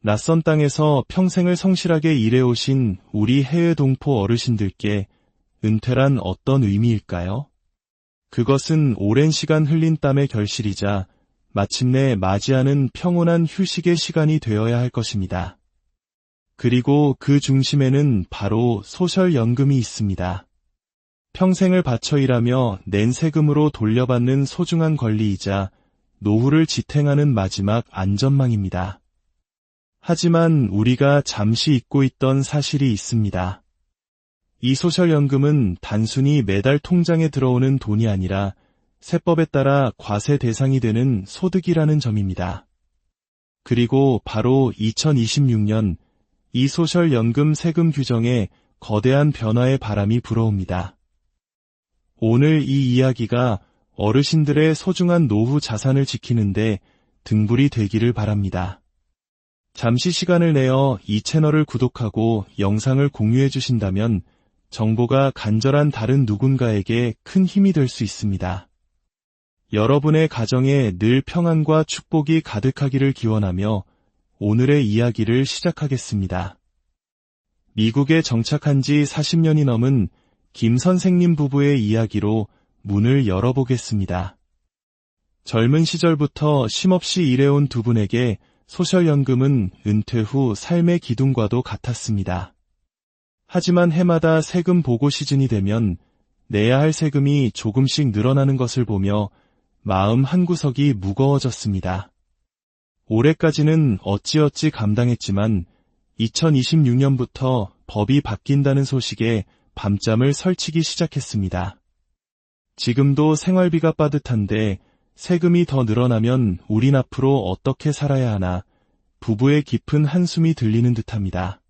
낯선 땅에서 평생을 성실하게 일해오신 우리 해외 동포 어르신들께 은퇴란 어떤 의미일까요? 그것은 오랜 시간 흘린 땀의 결실이자 마침내 맞이하는 평온한 휴식의 시간이 되어야 할 것입니다. 그리고 그 중심에는 바로 소셜연금이 있습니다. 평생을 바쳐 일하며 낸 세금으로 돌려받는 소중한 권리이자 노후를 지탱하는 마지막 안전망입니다. 하지만 우리가 잠시 잊고 있던 사실이 있습니다. 이 소셜연금은 단순히 매달 통장에 들어오는 돈이 아니라 세법에 따라 과세 대상이 되는 소득이라는 점입니다. 그리고 바로 2026년 이 소셜연금 세금 규정에 거대한 변화의 바람이 불어옵니다. 오늘 이 이야기가 어르신들의 소중한 노후 자산을 지키는데 등불이 되기를 바랍니다. 잠시 시간을 내어 이 채널을 구독하고 영상을 공유해 주신다면 정보가 간절한 다른 누군가에게 큰 힘이 될 수 있습니다. 여러분의 가정에 늘 평안과 축복이 가득하기를 기원하며 오늘의 이야기를 시작하겠습니다. 미국에 정착한 지 40년이 넘은 김 선생님 부부의 이야기로 문을 열어보겠습니다. 젊은 시절부터 쉼없이 일해온 두 분에게 소셜연금은 은퇴 후 삶의 기둥과도 같았습니다. 하지만 해마다 세금 보고 시즌이 되면 내야 할 세금이 조금씩 늘어나는 것을 보며 마음 한구석이 무거워졌습니다. 올해까지는 어찌어찌 감당했지만 2026년부터 법이 바뀐다는 소식에 밤잠을 설치기 시작했습니다. 지금도 생활비가 빠듯한데 세금이 더 늘어나면 우린 앞으로 어떻게 살아야 하나 부부의 깊은 한숨이 들리는 듯합니다.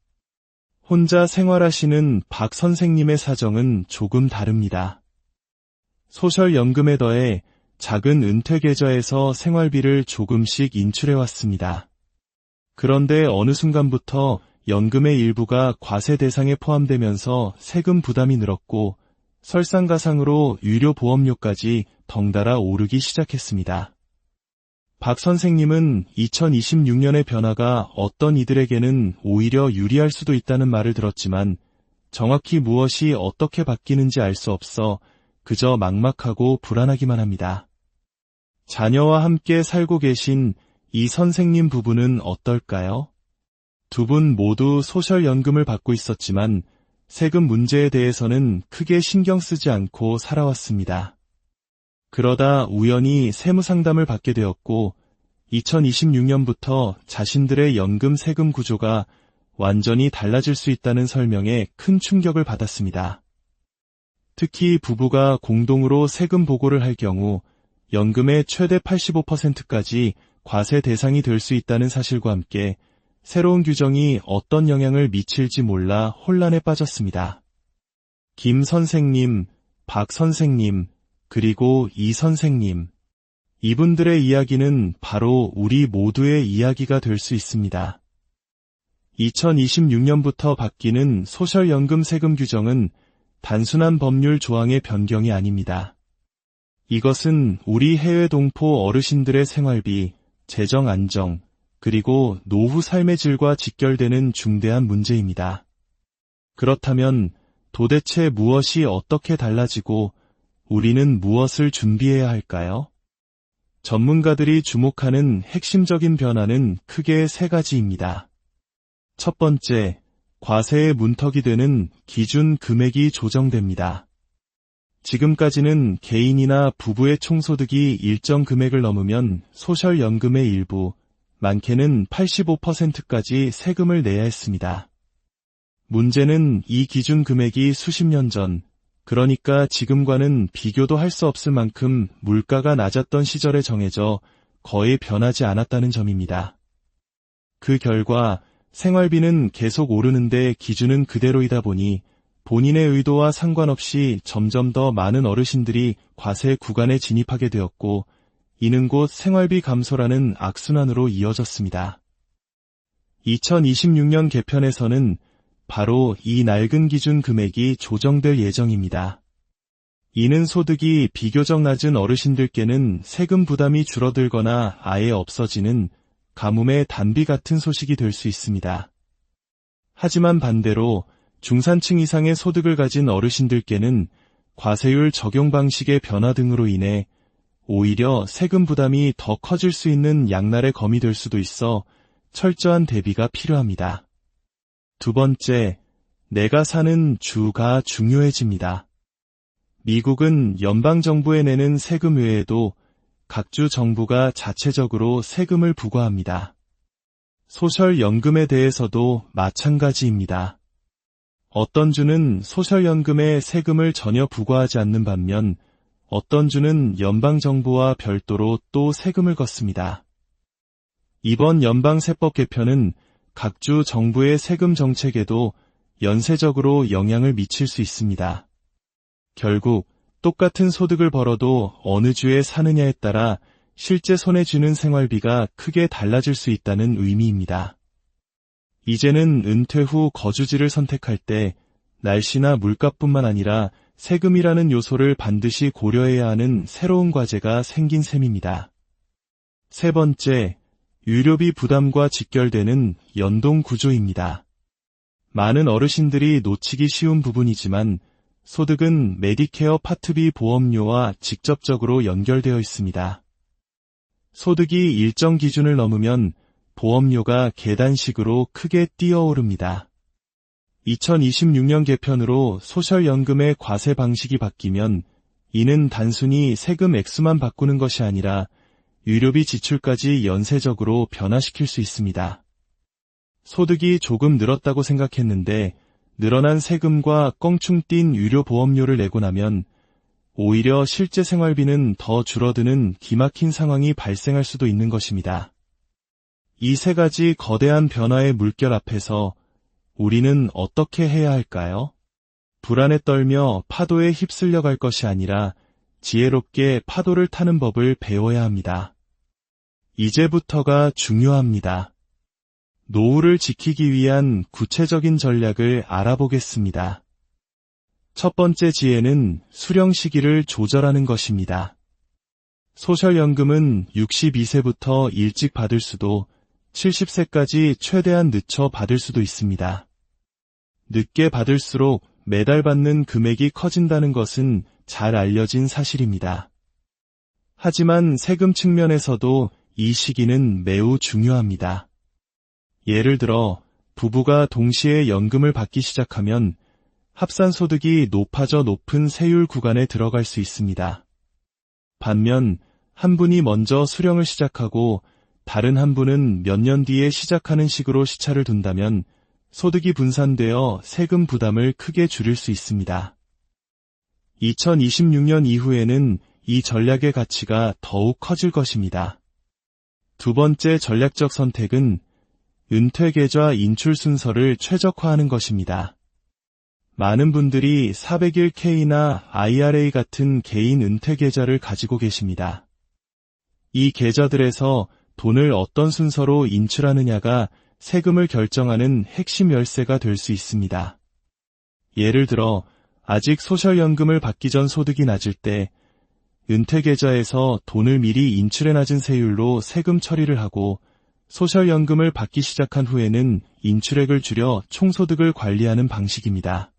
혼자 생활하시는 박 선생님의 사정은 조금 다릅니다. 소셜연금에 더해 작은 은퇴 계좌에서 생활비를 조금씩 인출해왔습니다. 그런데 어느 순간부터 연금의 일부가 과세 대상에 포함되면서 세금 부담이 늘었고 설상가상으로 유료 보험료까지 덩달아 오르기 시작했습니다. 박 선생님은 2026년의 변화가 어떤 이들에게는 오히려 유리할 수도 있다는 말을 들었지만 정확히 무엇이 어떻게 바뀌는지 알 수 없어 그저 막막하고 불안하기만 합니다. 자녀와 함께 살고 계신 이 선생님 부부는 어떨까요? 두 분 모두 소셜연금을 받고 있었지만 세금 문제에 대해서는 크게 신경 쓰지 않고 살아왔습니다. 그러다 우연히 세무상담을 받게 되었고 2026년부터 자신들의 연금 세금 구조가 완전히 달라질 수 있다는 설명에 큰 충격을 받았습니다. 특히 부부가 공동으로 세금 보고를 할 경우 연금의 최대 85%까지 과세 대상이 될 수 있다는 사실과 함께 새로운 규정이 어떤 영향을 미칠지 몰라 혼란에 빠졌습니다. 김 선생님, 박 선생님, 그리고 이 선생님. 이분들의 이야기는 바로 우리 모두의 이야기가 될 수 있습니다. 2026년부터 바뀌는 소셜연금 세금 규정은 단순한 법률 조항의 변경이 아닙니다. 이것은 우리 해외 동포 어르신들의 생활비, 재정 안정, 그리고 노후 삶의 질과 직결되는 중대한 문제입니다. 그렇다면 도대체 무엇이 어떻게 달라지고 우리는 무엇을 준비해야 할까요? 전문가들이 주목하는 핵심적인 변화는 크게 세 가지입니다. 첫 번째, 과세의 문턱이 되는 기준 금액이 조정됩니다. 지금까지는 개인이나 부부의 총소득이 일정 금액을 넘으면 소셜연금의 일부, 많게는 85%까지 세금을 내야 했습니다. 문제는 이 기준 금액이 수십 년 전, 그러니까 지금과는 비교도 할 수 없을 만큼 물가가 낮았던 시절에 정해져 거의 변하지 않았다는 점입니다. 그 결과 생활비는 계속 오르는데 기준은 그대로이다 보니 본인의 의도와 상관없이 점점 더 많은 어르신들이 과세 구간에 진입하게 되었고 이는 곧 생활비 감소라는 악순환으로 이어졌습니다. 2026년 개편에서는 바로 이 낡은 기준 금액이 조정될 예정입니다. 이는 소득이 비교적 낮은 어르신들께는 세금 부담이 줄어들거나 아예 없어지는 가뭄의 단비 같은 소식이 될 수 있습니다. 하지만 반대로 중산층 이상의 소득을 가진 어르신들께는 과세율 적용 방식의 변화 등으로 인해 오히려 세금 부담이 더 커질 수 있는 양날의 검이 될 수도 있어 철저한 대비가 필요합니다. 두 번째, 내가 사는 주가 중요해집니다. 미국은 연방정부에 내는 세금 외에도 각 주 정부가 자체적으로 세금을 부과합니다. 소셜연금에 대해서도 마찬가지입니다. 어떤 주는 소셜연금에 세금을 전혀 부과하지 않는 반면 어떤 주는 연방정부와 별도로 또 세금을 걷습니다. 이번 연방세법 개편은 각 주 정부의 세금 정책에도 연쇄적으로 영향을 미칠 수 있습니다. 결국 똑같은 소득을 벌어도 어느 주에 사느냐에 따라 실제 손에 쥐는 생활비가 크게 달라질 수 있다는 의미입니다. 이제는 은퇴 후 거주지를 선택할 때 날씨나 물가뿐만 아니라 세금이라는 요소를 반드시 고려해야 하는 새로운 과제가 생긴 셈입니다. 세 번째, 유료비 부담과 직결되는 연동 구조입니다. 많은 어르신들이 놓치기 쉬운 부분이지만 소득은 메디케어 파트비 보험료와 직접적으로 연결되어 있습니다. 소득이 일정 기준을 넘으면 보험료가 계단식으로 크게 뛰어오릅니다. 2026년 개편으로 소셜연금의 과세 방식이 바뀌면 이는 단순히 세금 액수만 바꾸는 것이 아니라 유료비 지출까지 연쇄적으로 변화시킬 수 있습니다. 소득이 조금 늘었다고 생각했는데 늘어난 세금과 껑충 뛴 유료 보험료를 내고 나면 오히려 실제 생활비는 더 줄어드는 기막힌 상황이 발생할 수도 있는 것입니다. 이 세 가지 거대한 변화의 물결 앞에서 우리는 어떻게 해야 할까요? 불안에 떨며 파도에 휩쓸려 갈 것이 아니라 지혜롭게 파도를 타는 법을 배워야 합니다. 이제부터가 중요합니다. 노후를 지키기 위한 구체적인 전략을 알아보겠습니다. 첫 번째 지혜는 수령 시기를 조절하는 것입니다. 소셜연금은 62세부터 일찍 받을 수도 70세까지 최대한 늦춰 받을 수도 있습니다. 늦게 받을수록 매달 받는 금액이 커진다는 것은 잘 알려진 사실입니다. 하지만 세금 측면에서도 이 시기는 매우 중요합니다. 예를 들어 부부가 동시에 연금을 받기 시작하면 합산소득이 높아져 높은 세율 구간에 들어갈 수 있습니다. 반면 한 분이 먼저 수령을 시작하고 다른 한 분은 몇 년 뒤에 시작하는 식으로 시차를 둔다면 소득이 분산되어 세금 부담을 크게 줄일 수 있습니다. 2026년 이후에는 이 전략의 가치가 더욱 커질 것입니다. 두 번째 전략적 선택은 은퇴계좌 인출 순서를 최적화하는 것입니다. 많은 분들이 401K나 IRA 같은 개인 은퇴계좌를 가지고 계십니다. 이 계좌들에서 돈을 어떤 순서로 인출하느냐가 세금을 결정하는 핵심 열쇠가 될 수 있습니다. 예를 들어 아직 소셜연금을 받기 전 소득이 낮을 때 은퇴계좌에서 돈을 미리 인출해 낮은 세율로 세금 처리를 하고 소셜연금을 받기 시작한 후에는 인출액을 줄여 총소득을 관리하는 방식입니다.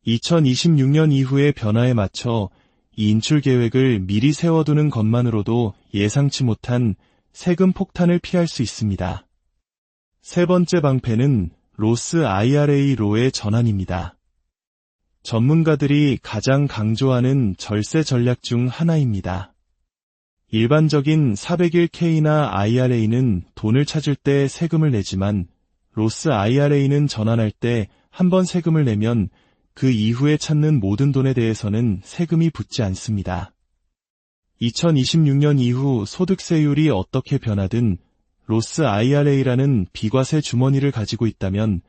2026년 이후의 변화에 맞춰 이 인출 계획을 미리 세워두는 것만으로도 예상치 못한 세금 폭탄을 피할 수 있습니다. 세 번째 방패는 로스 IRA로의 전환입니다. 전문가들이 가장 강조하는 절세 전략 중 하나입니다. 일반적인 401K나 IRA는 돈을 찾을 때 세금을 내지만 로스 IRA는 전환할 때 한 번 세금을 내면 그 이후에 찾는 모든 돈에 대해서는 세금이 붙지 않습니다. 2026년 이후 소득세율이 어떻게 변하든 로스 IRA라는 비과세 주머니를 가지고 있다면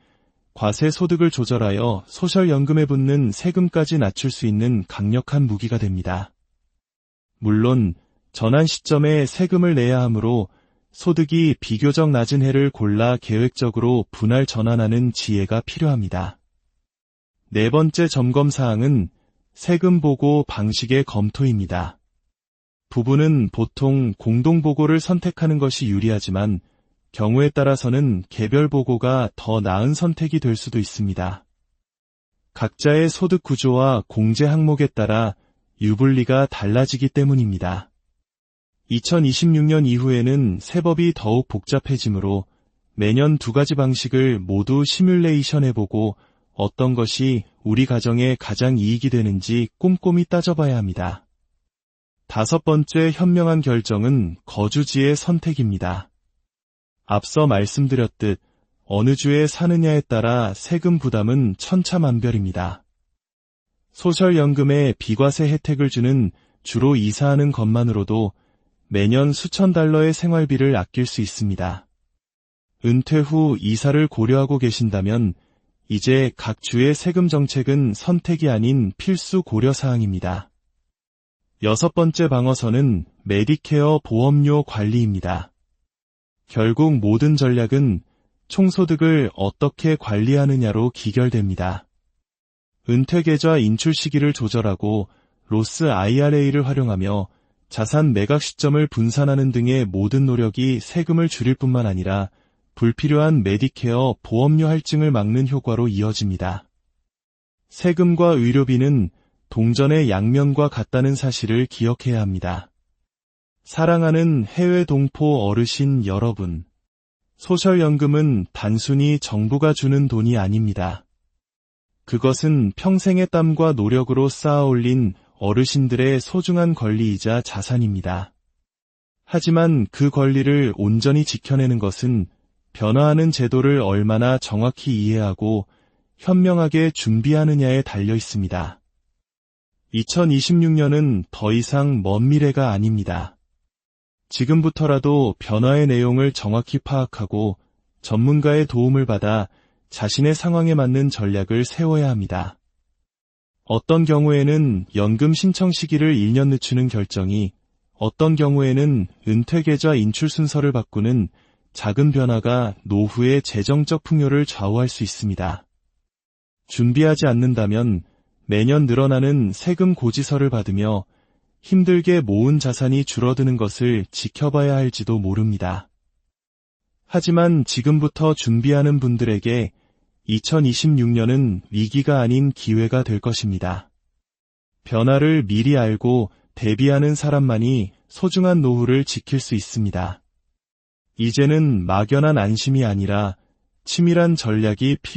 과세 소득을 조절하여 소셜연금에 붙는 세금까지 낮출 수 있는 강력한 무기가 됩니다. 물론 전환 시점에 세금을 내야 하므로 소득이 비교적 낮은 해를 골라 계획적으로 분할 전환하는 지혜가 필요합니다. 네 번째 점검사항은 세금 보고 방식의 검토입니다. 부부는 보통 공동보고를 선택하는 것이 유리하지만 경우에 따라서는 개별 보고가 더 나은 선택이 될 수도 있습니다. 각자의 소득 구조와 공제 항목에 따라 유불리가 달라지기 때문입니다. 2026년 이후에는 세법이 더욱 복잡해지므로 매년 두 가지 방식을 모두 시뮬레이션해보고 어떤 것이 우리 가정에 가장 이익이 되는지 꼼꼼히 따져봐야 합니다. 다섯 번째 현명한 결정은 거주지의 선택입니다. 앞서 말씀드렸듯 어느 주에 사느냐에 따라 세금 부담은 천차만별입니다. 소셜연금에 비과세 혜택을 주는 주로 이사하는 것만으로도 매년 수천 달러의 생활비를 아낄 수 있습니다. 은퇴 후 이사를 고려하고 계신다면 이제 각 주의 세금 정책은 선택이 아닌 필수 고려사항입니다. 여섯 번째 방어선은 메디케어 보험료 관리입니다. 결국 모든 전략은 총소득을 어떻게 관리하느냐로 기결됩니다. 은퇴계좌 인출 시기를 조절하고 로스 IRA를 활용하며 자산 매각 시점을 분산하는 등의 모든 노력이 세금을 줄일 뿐만 아니라 불필요한 메디케어 보험료 할증을 막는 효과로 이어집니다. 세금과 의료비는 동전의 양면과 같다는 사실을 기억해야 합니다. 사랑하는 해외 동포 어르신 여러분, 소셜연금은 단순히 정부가 주는 돈이 아닙니다. 그것은 평생의 땀과 노력으로 쌓아올린 어르신들의 소중한 권리이자 자산입니다. 하지만 그 권리를 온전히 지켜내는 것은 변화하는 제도를 얼마나 정확히 이해하고 현명하게 준비하느냐에 달려 있습니다. 2026년은 더 이상 먼 미래가 아닙니다. 지금부터라도 변화의 내용을 정확히 파악하고 전문가의 도움을 받아 자신의 상황에 맞는 전략을 세워야 합니다. 어떤 경우에는 연금 신청 시기를 1년 늦추는 결정이, 어떤 경우에는 은퇴계좌 인출 순서를 바꾸는 작은 변화가 노후의 재정적 풍요를 좌우할 수 있습니다. 준비하지 않는다면 매년 늘어나는 세금 고지서를 받으며 힘들게 모은 자산이 줄어드는 것을 지켜봐야 할지도 모릅니다. 하지만 지금부터 준비하는 분들에게 2026년은 위기가 아닌 기회가 될 것입니다. 변화를 미리 알고 대비하는 사람만이 소중한 노후를 지킬 수 있습니다. 이제는 막연한 안심이 아니라 치밀한 전략이 필요합니다.